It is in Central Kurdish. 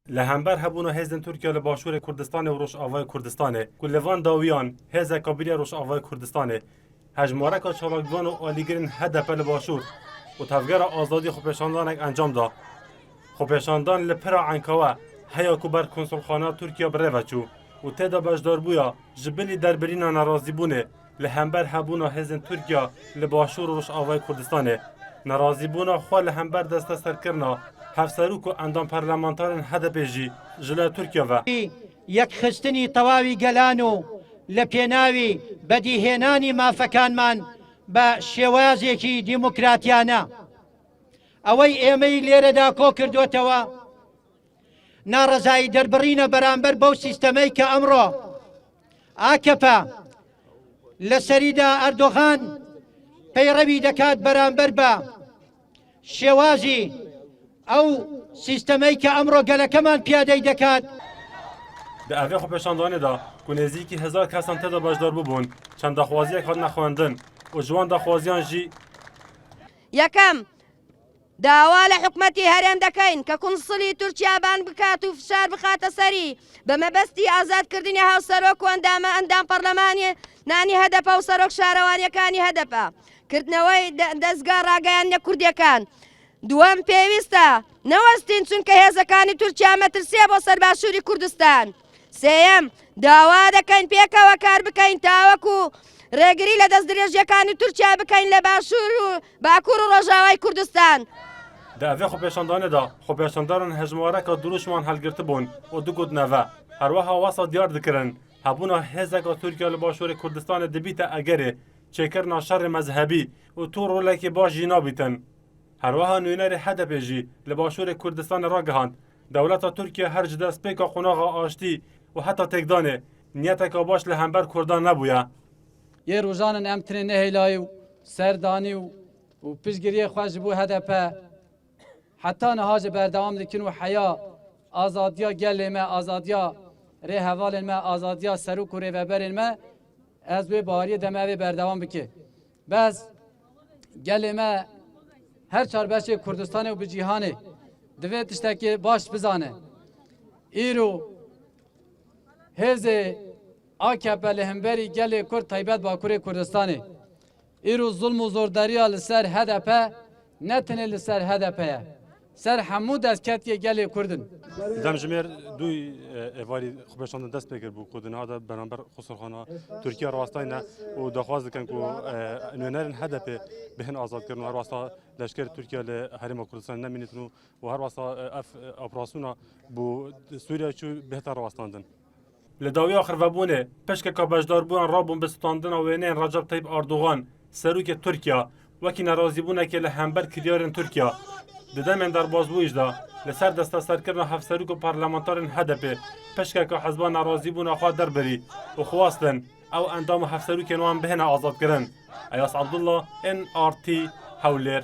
لهمبر هبونا هزن ترکیه لباشور کردستان و روش آوای کردستانه کلوان داویان هز کابلی روش آوای کردستانه هجماره که چالاکوان و آلیگرین هدف لباشور و تفگر آزادی خوپشاندان انجام دا خوپشاندان لپرا عنکاوه هیا کو بر کنسولخانه ترکیه بروچو و تدا بجدار بویا جبلی دربرینا ناراضی بونه لهمبر هبونا هزن ترکیه لباشور روش آوای کردستانه ناراضی بونا خو لهمبر دست سرکرنا هفسروک و اندام پارلمانتارن هدف جی جلوی ترکیه و یک خستنی تواوی گلانو لپێناوی بەدیهێنانی مافەکانمان بە شێوازێکی دیموکراتیانە ئەوەی ئێمەی لێرەدا کۆ کردوتەوە ناڕەزایی دەربڕینە بەرامبەر بەو سیستەمەی کە ئەمڕۆ ئاکەپە لەسەریدا ئەردۆغان پەیڕەوی دەکات بەرامبەر بە شێوازی ئەو سیستەمەی کە ئەمڕۆ گەلەکەمان پیادەی دەکات. به اوی خوپشاندانه دا که نزدیکی 1000 کسان تدا بجدار ببون چند دخوازی یک نخواندن و جوان دخوازیان جی یەکەم داوا لە حکومەتی هەرێم دەکەین کە کونسڵی تورکیا بان بکات و فشار بخاتە سەری بە مەبەستی ئازادکردنی هاوسەرۆک و ئەندام پەرلەمانی نانی هەدەپە و سەرۆک شارەوانیەکانی هەدەپە کردنەوەی دەستگا ڕاگەیاندنە کوردیەکان. دووەم پێویستە نەوەستین چونکە هێزەکانی تورکیا مەترسیە بۆ سەرباشووری کوردستان. سێیەم داوا دەکەین پێکەوە کار بکەین تاوەکو ڕێگری لە دەست درێژیەکانی تورکیا بکەین لە باشوور و باکوور و ڕۆژاوای کوردستان. ده اوی خوپشاندانه دا خوپشاندارن هجماره که دروشمان هلگرت بون و دو گود نوه هر وها واسا دیار دکرن هبونا هزگا ترکیه لباشور کردستان دبیت اگره چکرنا شر مذهبی و تو رولکی باش جینا بیتن هر وها نوینر هدف جی لباشور کردستان را گهاند دولت ترکیه هر جدا سپیکا خناغا آشتی و حتی تکدانه نیت که باش لهمبر کردان نبویا یه روزانن امتنه نهیلای و سردانی و پیشگیری خوش بو هدف حتی نهاج بردوام دکن و حیا آزادیا گل ما آزادیا ره حوال ما آزادیا سروک و ریوبر ما از به باری دمه بردوام بکه بس گل ما هر چاربش کردستان و بجیهانه دوید تشتکی باش بزانه ایرو هزه آکپ لهمبری گل کرد تایبت با کردستانه ایرو ظلم و زورداریا لسر هدفه نتنه لسر هدفه سر حمود از کتیه گل کردن دم جمیر دوی ایواری خوبشاندن دست بگیر بو کردنها دا برانبر خسرخانه ترکیه راستاینا و دخواست کن که نوینرن هدف بهن آزاد کردن و هر واسطه لشکر ترکیه لحرم کردستان نمینیتنو و هر واسطه اف اپراسیونا بو سوریه چو بهتر راستاندن لداوی آخر وبونه پشک کابجدار بوان رابون بستاندن و وینین رجب طیب اردوغان سروک ترکیه وکی ناراضی بونه که لهمبر کلیارن ترکیه ددمن در بازبویش دا لسر دسته سرکرن هفسروک و پارلمانتارن هدفه پشک که حزبان ناراضی بونه خواه در بری و خواستن او اندام هفسروک نوان بهن آزاد کرن ایاس عبدالله NRT هولر